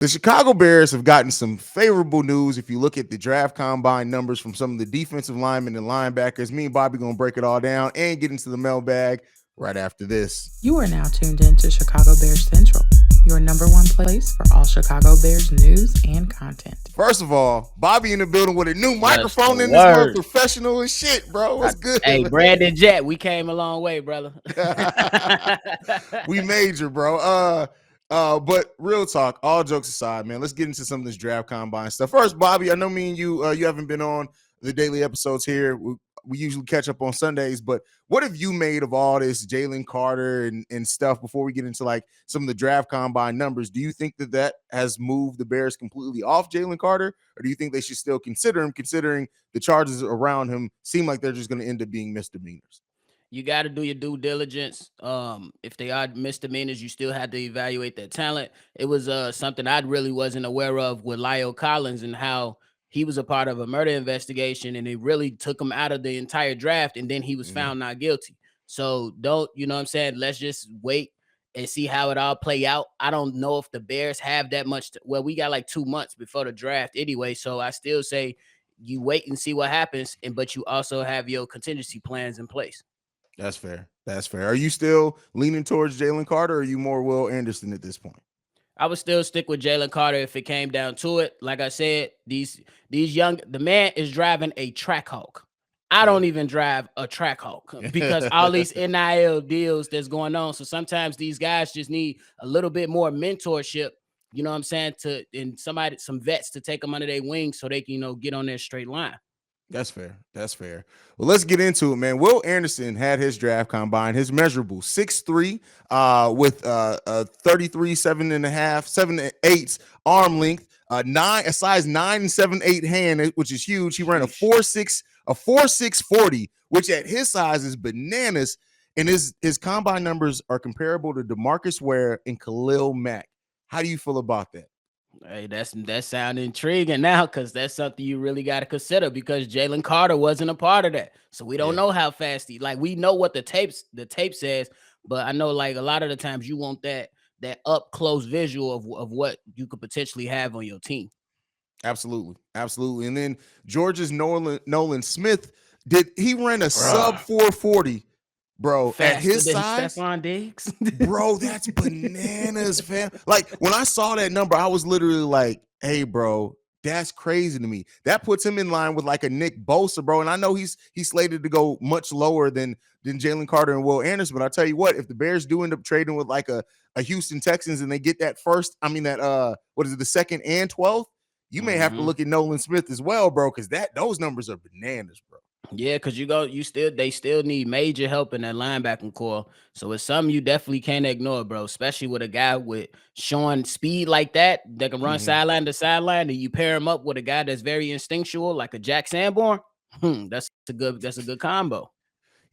The Chicago Bears have gotten some favorable news. If you look at the draft combine numbers from some of the defensive linemen and linebackers, me and Bobby gonna break it all down and get into the mailbag right after this. You are now tuned in to Chicago Bears Central, your number one place for all Chicago Bears news and content. First of all, Bobby in the building with a new That's microphone the in this month, word. professional and shit, bro. What's good? Hey, Brandon Jet, we came a long way, brother. We major, bro. But real talk, all jokes aside, man, let's get into some of this draft combine stuff. First, Bobby, I know me and you haven't been on the daily episodes here. We usually catch up on Sundays, but what have you made of all this Jalen Carter and stuff before we get into like some of the draft combine numbers? Do you think that has moved the Bears completely off Jalen Carter, or do you think they should still consider him, considering the charges around him seem like they're just going to end up being misdemeanors? You got to do your due diligence. If they are misdemeanors, you still have to evaluate their talent. It was something I really wasn't aware of with Lyle Collins and how he was a part of a murder investigation, and it really took him out of the entire draft, and then he was found not guilty. So don't, you know what I'm saying? Let's just wait and see how it all play out. I don't know if the Bears have that much. Well, we got like 2 months before the draft anyway, so I still say you wait and see what happens, but you also have your contingency plans in place. That's fair. That's fair. Are you still leaning towards Jalen Carter, or are you more Will Anderson at this point? I would still stick with Jalen Carter if it came down to it. Like I said, the man is driving a track hawk. I don't even drive a track hawk because all these NIL deals that's going on. So sometimes these guys just need a little bit more mentorship. You know what I'm saying? Some vets to take them under their wings so they can, get on their straight line. That's fair. That's fair. Well, let's get into it, man. Will Anderson had his draft combine, his measurable 6'3", with a 33, 7.5, 7'8" arm length, a size 9 and 7/8 hand, which is huge. He ran a 4.6 40, which at his size is bananas. And his combine numbers are comparable to DeMarcus Ware and Khalil Mack. How do you feel about that? Hey, that sound intriguing now, because that's something you really got to consider, because Jalen Carter wasn't a part of that. So we don't know how fast we know what the tape says, but I know like a lot of the times you want that up close visual of what you could potentially have on your team. Absolutely. Absolutely. And then Georgia's Nolan Smith, he ran a sub 440, bro, Faster at his than size. Stephon Diggs. Bro, that's bananas, fam. Like when I saw that number, I was literally like, hey, bro, that's crazy to me. That puts him in line with like a Nick Bosa, bro. And I know he's slated to go much lower than Jalen Carter and Will Anderson. But I tell you what, if the Bears do end up trading with like a Houston Texans and they get that the second and 12th, you may have to look at Nolan Smith as well, bro, because those numbers are bananas, bro. Yeah, because they still need major help in that linebacking core. So it's something you definitely can't ignore, bro. Especially with a guy with showing speed like that can run sideline to sideline, and you pair him up with a guy that's very instinctual, like a Jack Sanborn. That's a good combo.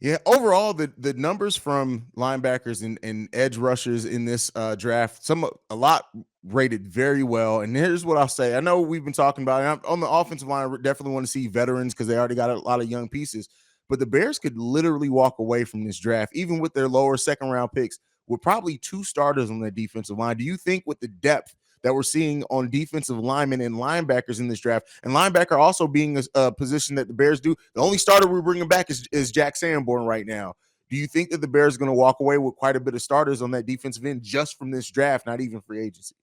Yeah, overall, the numbers from linebackers and edge rushers in this draft, a lot rated very well. And here's what I'll say. I know we've been talking about it. On the offensive line, I definitely want to see veterans because they already got a lot of young pieces. But the Bears could literally walk away from this draft, even with their lower second round picks, with probably 2 starters on their defensive line. Do you think with the depth that we're seeing on defensive linemen and linebackers in this draft, and linebacker also being a position that the Bears do, the only starter we're bringing back is Jack Sanborn right now. Do you think that the Bears are going to walk away with quite a bit of starters on that defensive end just from this draft, not even free agency?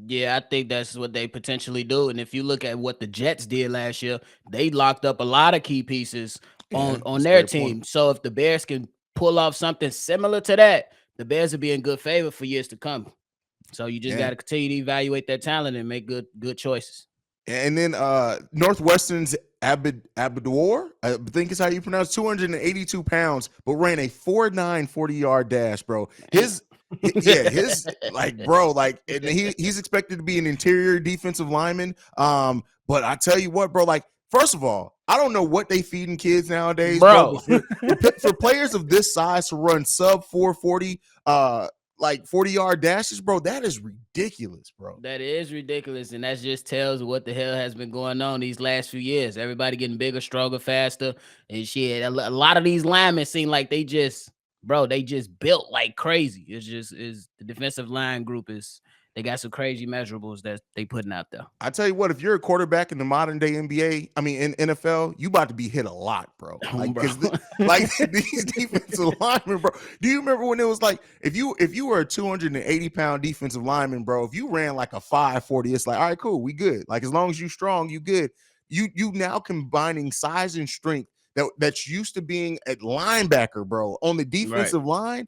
Yeah, I think that's what they potentially do. And if you look at what the Jets did last year, they locked up a lot of key pieces on their team. So if the Bears can pull off something similar to that, the Bears will be in good favor for years to come. So you just got to continue to evaluate their talent and make good choices. And then Northwestern's Abdouar, I think is how you pronounce, 282 pounds, but ran a 4.9 40-yard dash, bro. His he's expected to be an interior defensive lineman. But I tell you what, bro, like, first of all, I don't know what they feeding kids nowadays, bro. For players of this size to run sub 440, like 40-yard dashes, bro, that is ridiculous, bro. That is ridiculous, and that just tells what the hell has been going on these last few years. Everybody getting bigger, stronger, faster, and shit. A lot of these linemen seem like they just built like crazy. It's the defensive line group they got some crazy measurables that they putting out there. I tell you what, if you're a quarterback in the modern day NBA, I mean in NFL, you about to be hit a lot, bro. Like Bro. because like these defensive linemen, bro. Do you remember when it was like if you were a 280-pound defensive lineman, bro, if you ran like a 540, it's like, all right, cool, we good. Like as long as you strong, you good. You now combining size and strength that's used to being at linebacker, bro, on the Right. defensive line.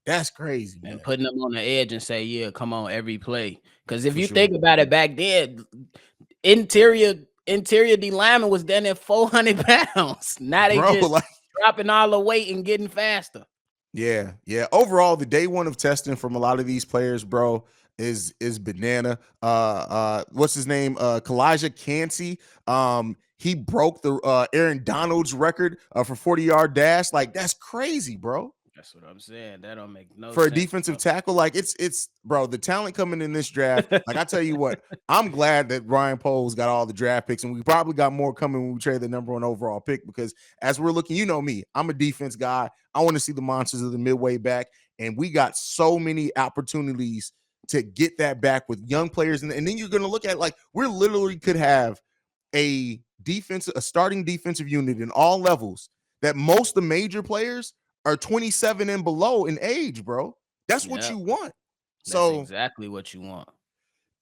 That's crazy, man. And putting them on the edge and say, yeah, come on, every play. Because if For you sure. think about it, back then, interior D lineman was down at 400 pounds. Now they Bro, just like dropping all the weight and getting faster. yeah. Overall, the day one of testing from a lot of these players, bro, is banana. What's his name? Kalijah Cansey. He broke the Aaron Donald's record for 40-yard dash. Like that's crazy, bro. That's what I'm saying. That don't make no For a sense, defensive tackle, like it's bro, the talent coming in this draft. Like I tell you what, I'm glad that Ryan Poles got all the draft picks, and we probably got more coming when we trade the number one overall pick. Because as we're looking, you know me, I'm a defense guy. I want to see the monsters of the midway back, and we got so many opportunities to get that back with young players, and then you're going to look at like we're literally could have a starting defensive unit in all levels that most of the major players are 27 and below in age, bro. That's what you want. That's So exactly what you want.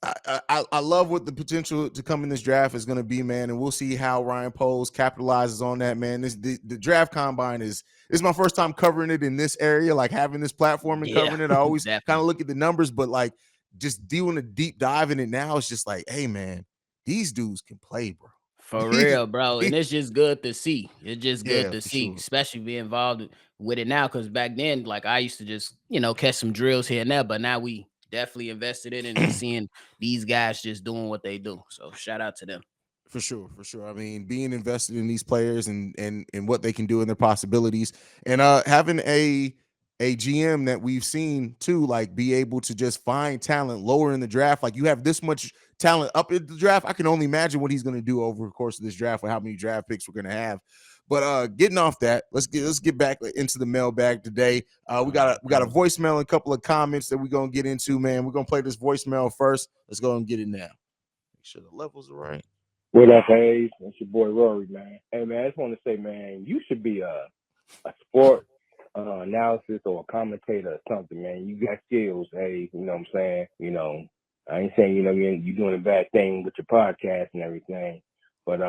I love what the potential to come in this draft is going to be, man, and we'll see how Ryan Poles capitalizes on that, man. The draft combine is my first time covering it in this area, like having this platform and covering it. I always kind of look at the numbers, but like just doing a deep dive in it now, it's just like, hey, man, these dudes can play, bro. For real, bro. And it's just good to see. It's just good to see, sure. especially be involved with it now. Cause back then, like I used to just, catch some drills here and there, but now we definitely invested in it and seeing these guys just doing what they do. So shout out to them. For sure. I mean, being invested in these players and what they can do and their possibilities, and having a GM that we've seen too, like be able to just find talent lower in the draft. Like you have this much talent up in the draft. I can only imagine what he's going to do over the course of this draft with how many draft picks we're going to have. But getting off that, let's get back into the mailbag today. We got a voicemail and a couple of comments that we're gonna get into, man. We're gonna play this voicemail first. Let's go and get it now. Make sure the levels are right. What up, Hayes? It's your boy Rory, man. Hey, man, I just want to say, man, you should be a sport analysis or a commentator or something, man. You got skills, Hayes. You know what I'm saying? I ain't saying, you're doing a bad thing with your podcast and everything, but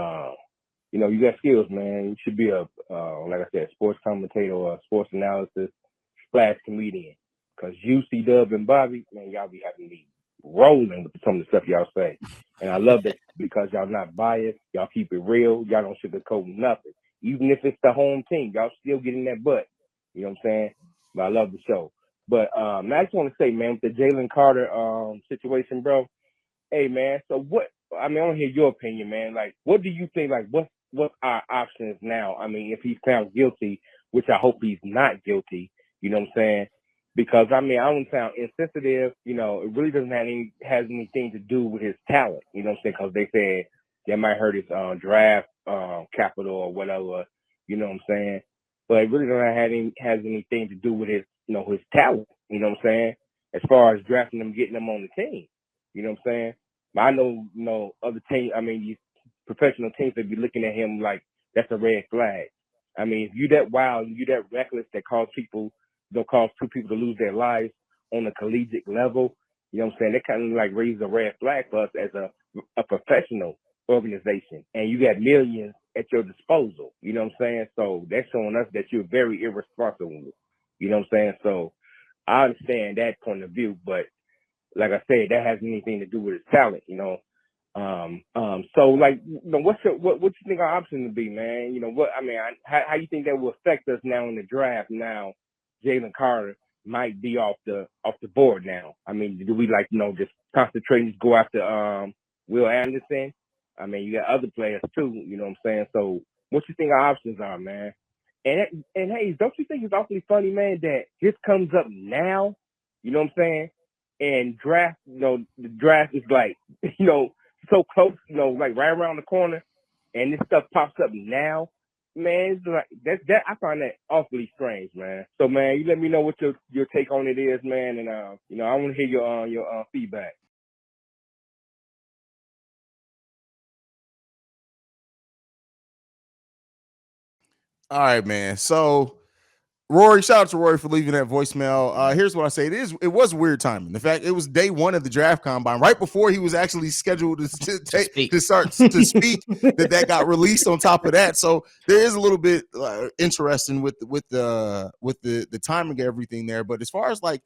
you got skills, man. You should be a like I said, sports commentator or a sports analysis / comedian. Because you, C-Dub, and Bobby, man, y'all be having me rolling with some of the stuff y'all say. And I love that because y'all not biased. Y'all keep it real. Y'all don't sugarcoat nothing. Even if it's the home team, y'all still get in that butt. You know what I'm saying? But I love the show. But I just want to say, man, with the Jalen Carter situation, bro, hey, man, so what – I mean, I want to hear your opinion, man. Like, what do you think, like, what's our options now? I mean, if he's found guilty, which I hope he's not guilty, you know what I'm saying? Because, I mean, I don't sound insensitive. It really doesn't has anything to do with his talent, you know what I'm saying? Because they said they might hurt his draft capital or whatever, you know what I'm saying? But it really doesn't has anything to do with his, his talent, you know what I'm saying? As far as drafting him, getting him on the team, you know what I'm saying? But I know, other teams, I mean, these professional teams, they be looking at him like that's a red flag. I mean, if you that wild, you that reckless that cause two people to lose their lives on a collegiate level, you know what I'm saying? That kind of like raises a red flag for us as a professional organization. And you got millions at your disposal, you know what I'm saying? So that's showing us that you're very irresponsible, you know what I'm saying? So I understand that point of view, but like I said, that has anything to do with his talent, So like, what you think our option would be, man? How you think that will affect us now in the draft? Now, Jalen Carter might be off the board now. I mean, do we just concentrate and just go after Will Anderson? I mean, you got other players too, you know what I'm saying? So what you think our options are, man? And hey, don't you think it's awfully funny, man, that this comes up now? You know what I'm saying? And draft, the draft is like, so close, like right around the corner, and this stuff pops up now. Man, it's like that I find that awfully strange, man. So, man, you let me know what your take on it is, man, and I want to hear your feedback. All right, man. So Rory, shout out to Rory for leaving that voicemail. Here's what I say: it was weird timing. The fact it was day one of the draft combine, right before he was actually scheduled to start to speak. That got released on top of that, so there is a little bit interesting with the timing of everything there. But as far as like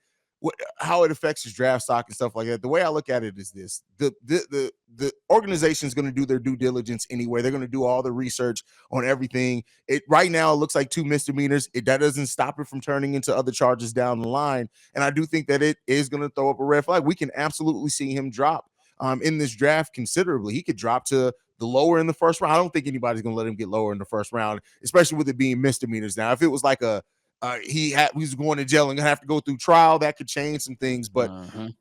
how it affects his draft stock and stuff like that, the way I look at it is this: the organization is going to do their due diligence anyway. They're going to do all the research on everything. It right now it looks like 2 misdemeanors. That doesn't stop it from turning into other charges down the line. And I do think that it is going to throw up a red flag. We can absolutely see him drop in this draft considerably. He could drop to the lower in the first round. I don't think anybody's going to let him get lower in the first round, especially with it being misdemeanors. Now, if it was like he's going to jail and gonna have to go through trial, that could change some things. But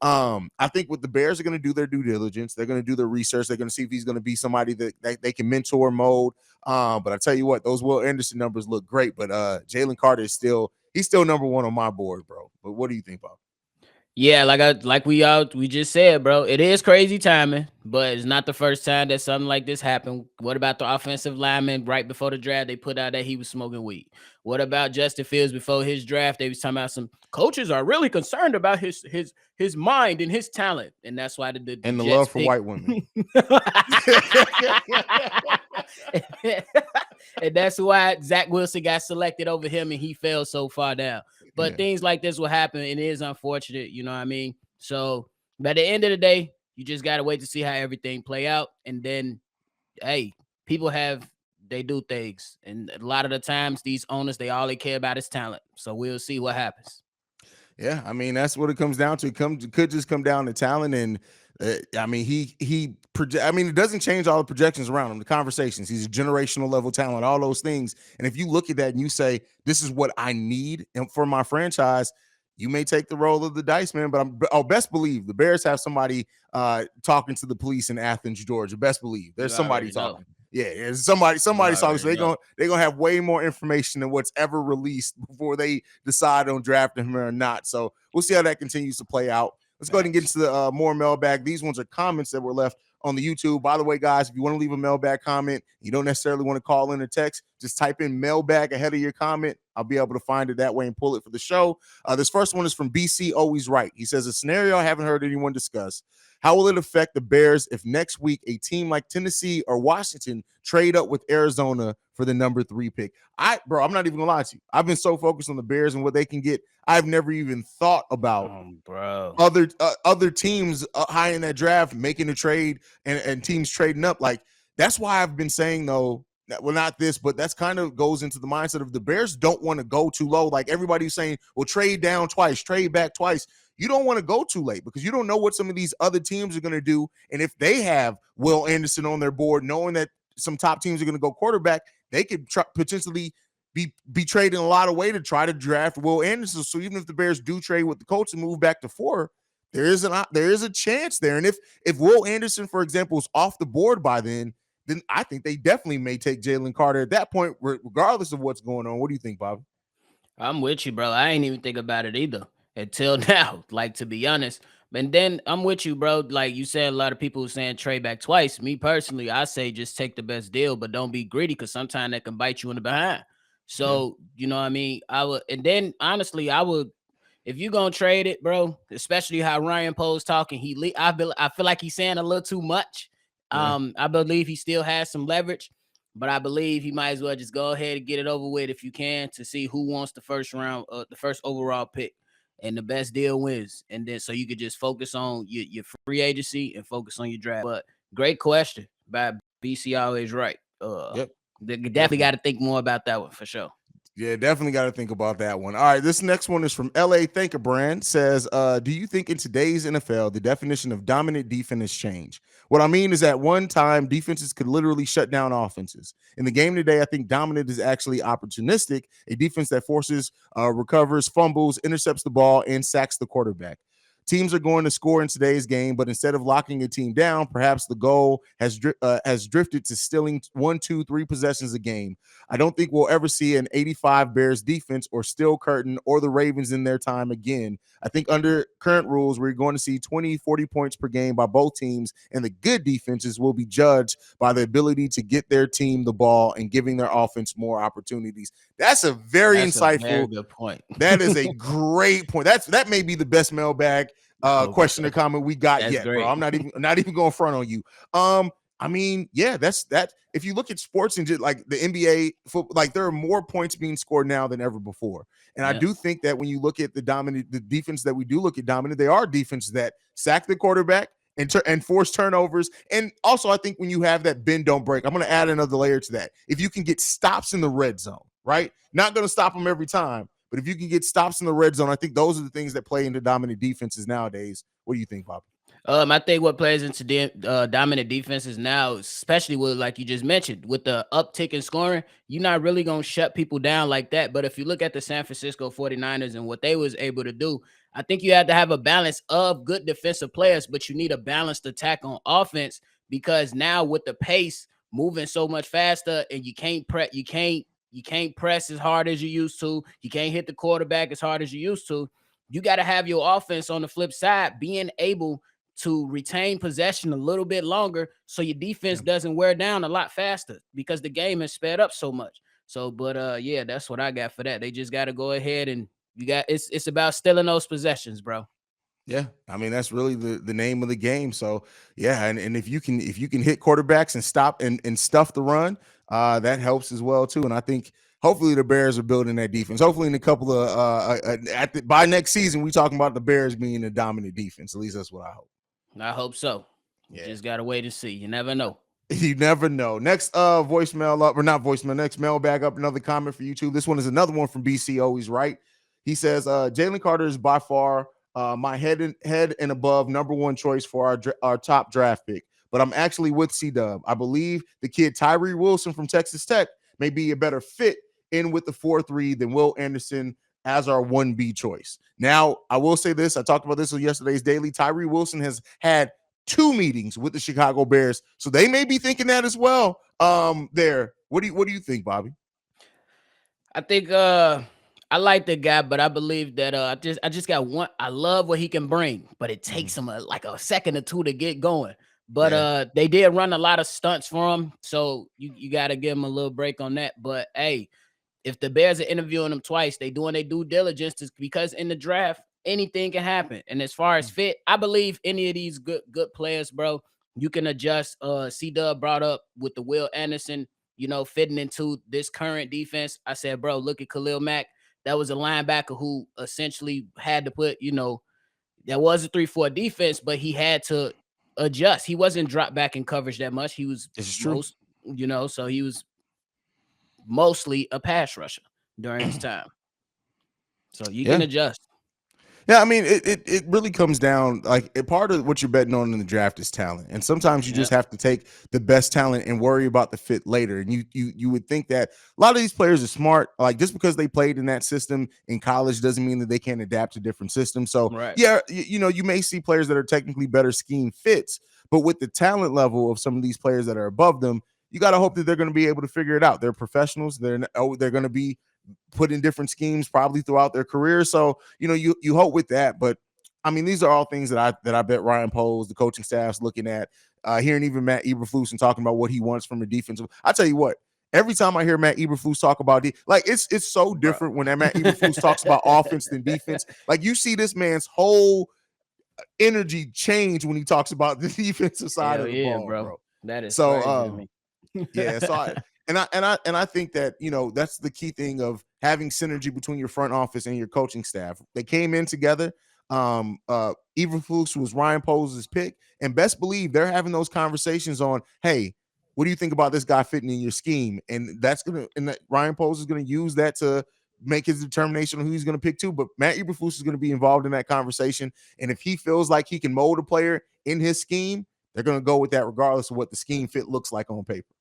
I think what the Bears are going to do their due diligence. They're going to do their research. They're going to see if he's going to be somebody that they can mentor mold. But I tell you what, those Will Anderson numbers look great. But Jalen Carter is still number one on my board, bro. But what do you think, Bob? Yeah, we just said, bro, it is crazy timing, but it's not the first time that something like this happened. What about the offensive lineman right before the draft? They put out that he was smoking weed. What about Justin Fields before his draft? They was talking about some coaches are really concerned about his mind and his talent, and that's why the and the Jets love for white women. And that's why Zach Wilson got selected over him, and he fell so far down. But things like this will happen, and it is unfortunate, you know what I mean? So, by the end of the day, you just got to wait to see how everything play out. And then, hey, people they do things. And a lot of the times, these owners, all they care about is talent. So, we'll see what happens. Yeah, I mean, that's what it comes down to. Could just come down to talent. And I mean, it doesn't change all the projections around him, the conversations. He's a generational level talent, all those things. And if you look at that and you say, this is what I need for my franchise, you may take the roll of the dice, man. But I'll best believe the Bears have somebody talking to the police in Athens, Georgia. Best believe there's somebody talking. Yeah, somebody's talking. So they're gonna have way more information than what's ever released before they decide on drafting him or not. So we'll see how that continues to play out. Let's go ahead and get into the more mailbag. These ones are comments that were left on the YouTube. By the way, guys, if you want to leave a mailbag comment, you don't necessarily want to call in or text, just type in mailbag ahead of your comment. I'll be able to find it that way and pull it for the show. This first one is from BC Always Right. He says, a scenario I haven't heard anyone discuss. How will it affect the Bears if next week a team like Tennessee or Washington trade up with Arizona for the number 3 pick? I'm not even gonna lie to you. I've been so focused on the Bears and what they can get. I've never even thought about other teams high in that draft making a trade and teams trading up. Like, that's why I've been saying, though, well, not this, but that's kind of goes into the mindset of the Bears don't want to go too low. Like, everybody's saying, well, trade down twice, trade back twice. You don't want to go too late because you don't know what some of these other teams are going to do. And if they have Will Anderson on their board, knowing that some top teams are going to go quarterback, they could potentially be trading a lot of way to try to draft Will Anderson. So even if the Bears do trade with the Colts and move back to 4, there is a chance there. And if Will Anderson, for example, is off the board by then I think they definitely may take Jalen Carter at that point, regardless of what's going on. What do you think, Bob? I'm with you, bro. I ain't even think about it either until now, like, to be honest. And then I'm with you, bro. Like you said, a lot of people saying trade back twice. Me personally, I say just take the best deal, but don't be greedy because sometimes that can bite you in the behind. So, you know what I mean? I would, and then honestly, I would, if you're gonna trade it, bro, especially how Ryan Poe's talking, I feel like he's saying a little too much. I believe he still has some leverage. But I believe he might as well just go ahead and get it over with if you can to see who wants the first round, the first overall pick, and the best deal wins. And then so you could just focus on your free agency and focus on your draft. But great question by BC Always Right. They definitely got to think more about that one for sure. Yeah, definitely got to think about that one. All right, this next one is from LA Thinker Brand. Says, do you think in today's NFL, the definition of dominant defense has changed? What I mean is at one time, defenses could literally shut down offenses. In the game today, I think dominant is actually opportunistic, a defense that forces, recovers, fumbles, intercepts the ball, and sacks the quarterback. Teams are going to score in today's game, but instead of locking a team down, perhaps the goal has drifted to stealing 1, 2, 3 possessions a game. I don't think we'll ever see an 85 Bears defense or Steel Curtain or the Ravens in their time again. I think under current rules, we're going to see 20, 40 points per game by both teams, and the good defenses will be judged by the ability to get their team the ball and giving their offense more opportunities. That's a very insightful. Very good point. That is a great point. That may be the best mailbag question or comment we got yet, bro. I'm not even going front on you. I mean, yeah, that's that. If you look at sports and just like the NBA, like there are more points being scored now than ever before. And I do think that when you look at the defense that we do look at dominant, they are defenses that sack the quarterback and force turnovers. And also, I think when you have that bend don't break, I'm going to add another layer to that. If you can get stops in the red zone, right? Not going to stop them every time, but if you can get stops in the red zone, I think those are the things that play into dominant defenses nowadays. What do you think, Bob? I think what plays into dominant defenses now, especially with, like you just mentioned, with the uptick in scoring, you're not really going to shut people down like that. But if you look at the San Francisco 49ers and what they was able to do, I think you have to have a balance of good defensive players, but you need a balanced attack on offense, because now with the pace moving so much faster and you can't press as hard as you used to. You can't hit the quarterback as hard as you used to. You got to have your offense on the flip side being able to retain possession a little bit longer so your defense doesn't wear down a lot faster, because the game is sped up so much. So, but yeah, that's what I got for that. They just got to go ahead and it's about stealing those possessions, bro. Yeah, I mean that's really the name of the game. So yeah, and if you can hit quarterbacks and stop and stuff the run, that helps as well too. And I think hopefully the Bears are building that defense. Hopefully in a couple of by next season we talking about the Bears being a dominant defense. At least that's what I hope. I hope so. You just gotta wait and see. You never know. You never know. Next voicemail up, or not voicemail, next mailbag up, another comment for you too. This one is another one from BCO. He's right. He says, Jalen Carter is by far my head and above number one choice for our top draft pick. But I'm actually with C-Dub. I believe the kid Tyree Wilson from Texas Tech may be a better fit in with the 4-3 than Will Anderson as our 1B choice. Now, I will say this. I talked about this on yesterday's Daily. Tyree Wilson has had 2 meetings with the Chicago Bears, so they may be thinking that as well. There. What do you think, Bobby? I think I like the guy, but I believe that I just got one. I love what he can bring, but it takes him like a second or two to get going. But they did run a lot of stunts for him, so you got to give him a little break on that. But hey, if the Bears are interviewing him twice, they doing their due diligence, because in the draft anything can happen. And as far as fit, I believe any of these good players, bro, you can adjust. C-Dub brought up with the Will Anderson, fitting into this current defense. I said, bro, look at Khalil Mack. That was a linebacker who essentially had to put, that was a 3-4 defense, but he had to adjust. He wasn't dropped back in coverage that much. He was so he was mostly a pass rusher during his time. So you can adjust. Yeah, I mean, it really comes down, like, part of what you're betting on in the draft is talent. And sometimes you just have to take the best talent and worry about the fit later. And you would think that a lot of these players are smart. Like, just because they played in that system in college doesn't mean that they can't adapt to different systems. So, you may see players that are technically better scheme fits, but with the talent level of some of these players that are above them, you got to hope that they're going to be able to figure it out. They're professionals. They're going to be put in different schemes probably throughout their career. So, you hope with that. But I mean, these are all things that I bet Ryan Poles, the coaching staff's looking at, hearing even Matt Eberflus and talking about what he wants from a defensive. I tell you what, every time I hear Matt Eberflus talk about it's so different when Matt Eberflus talks about offense than defense. Like, you see this man's whole energy change when he talks about the defensive side of the ball, bro. That is so crazy to me. Yeah, so I think that that's the key thing of having synergy between your front office and your coaching staff. They came in together. Eberflus was Ryan Poles' pick, and best believe they're having those conversations on, hey, what do you think about this guy fitting in your scheme? And Ryan Poles is gonna use that to make his determination on who he's gonna pick too. But Matt Eberflus is gonna be involved in that conversation, and if he feels like he can mold a player in his scheme, they're gonna go with that regardless of what the scheme fit looks like on paper.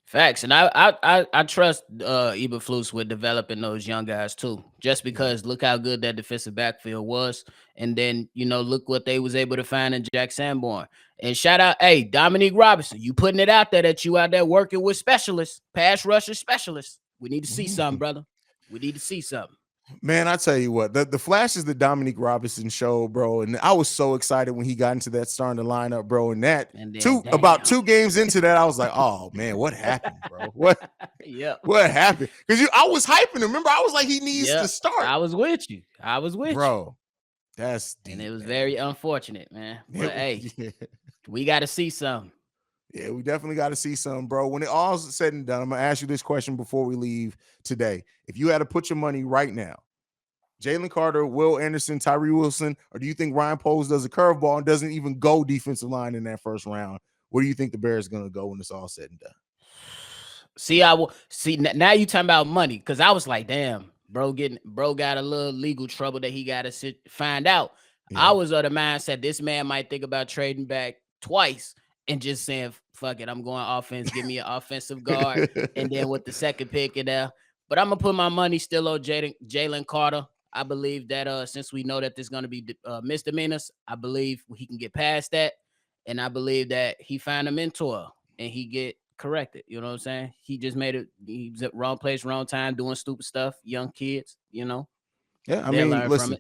Facts, and I trust Eberflus with developing those young guys too. Just because look how good that defensive backfield was, and then look what they was able to find in Jack Sanborn. And shout out, hey Dominique Robinson, you putting it out there that you out there working with specialists, pass rusher specialists. We need to see something, brother. We need to see something. Man, I tell you what, the flashes that Dominique Robinson showed, bro, and I was so excited when he got into that starting lineup, bro. And that about 2 games into that, I was like, oh man, what happened, bro? What happened? Because I was hyping him. Remember, I was like, he needs to start. I was with you, bro. That's deep, and it was man. very unfortunate, man. But we got to see something. Yeah, we definitely got to see something, bro. When it all's said and done, I'm gonna ask you this question before we leave today. If you had to put your money right now, Jalen Carter, Will Anderson, Tyree Wilson, or do you think Ryan Poles does a curveball and doesn't even go defensive line in that first round? Where do you think the Bears are gonna go when it's all said and done? Now you talking about money, because I was like, damn, bro got a little legal trouble that he got to find out. Yeah. I was of the mindset this man might think about trading back twice and just saying, fuck it, I'm going offense, give me an offensive guard, and then with the second pick in there. But I'm gonna put my money still on Jalen Carter. I believe that since we know that there's gonna be misdemeanors, I believe he can get past that, and I believe that he found a mentor and he get corrected. You know what I'm saying? He just made it. He was at wrong place, wrong time, doing stupid stuff. Young kids, Yeah, I mean, listen.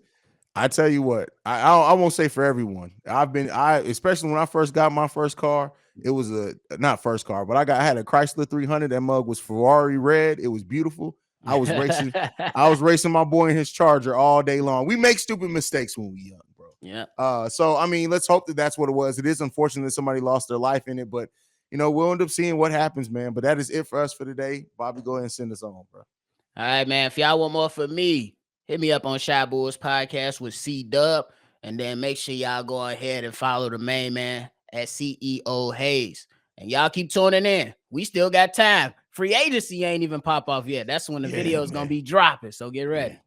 I tell you what, I won't say for everyone. Especially when I first got my first car, it was not first car, but I had a Chrysler 300. That mug was Ferrari red. It was beautiful. I was racing my boy in his Charger all day long. We make stupid mistakes when we young, bro. Yeah. So I mean, let's hope that that's what it was. It is unfortunate that somebody lost their life in it, but we'll end up seeing what happens, man. But that is it for us for today. Bobby, go ahead and send us on, bro. All right, man. If y'all want more from me, hit me up on Shy Bulls Podcast with C-Dub, and then make sure y'all go ahead and follow the main man at CEO Hayes. And y'all keep tuning in. We still got time. Free agency ain't even pop off yet. That's when the video is going to be dropping, so get ready.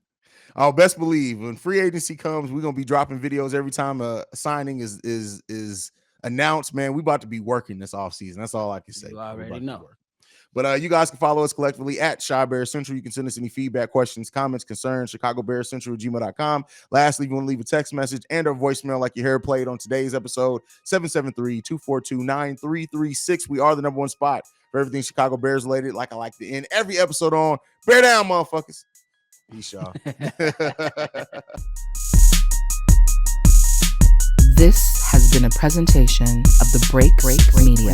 Oh, best believe when free agency comes, we're going to be dropping videos every time a signing is announced, man. We about to be working this offseason. That's all I can say. You already know. But you guys can follow us collectively at Shy Bears Central. You can send us any feedback, questions, comments, concerns, ChicagoBearsCentral@gmail.com. Lastly, if you want to leave a text message and or voicemail like you heard played on today's episode, 773-242-9336. We are the number one spot for everything Chicago Bears related. Like I like to end every episode on. Bear down, motherfuckers. Peace, y'all. This has been a presentation of the Break Media.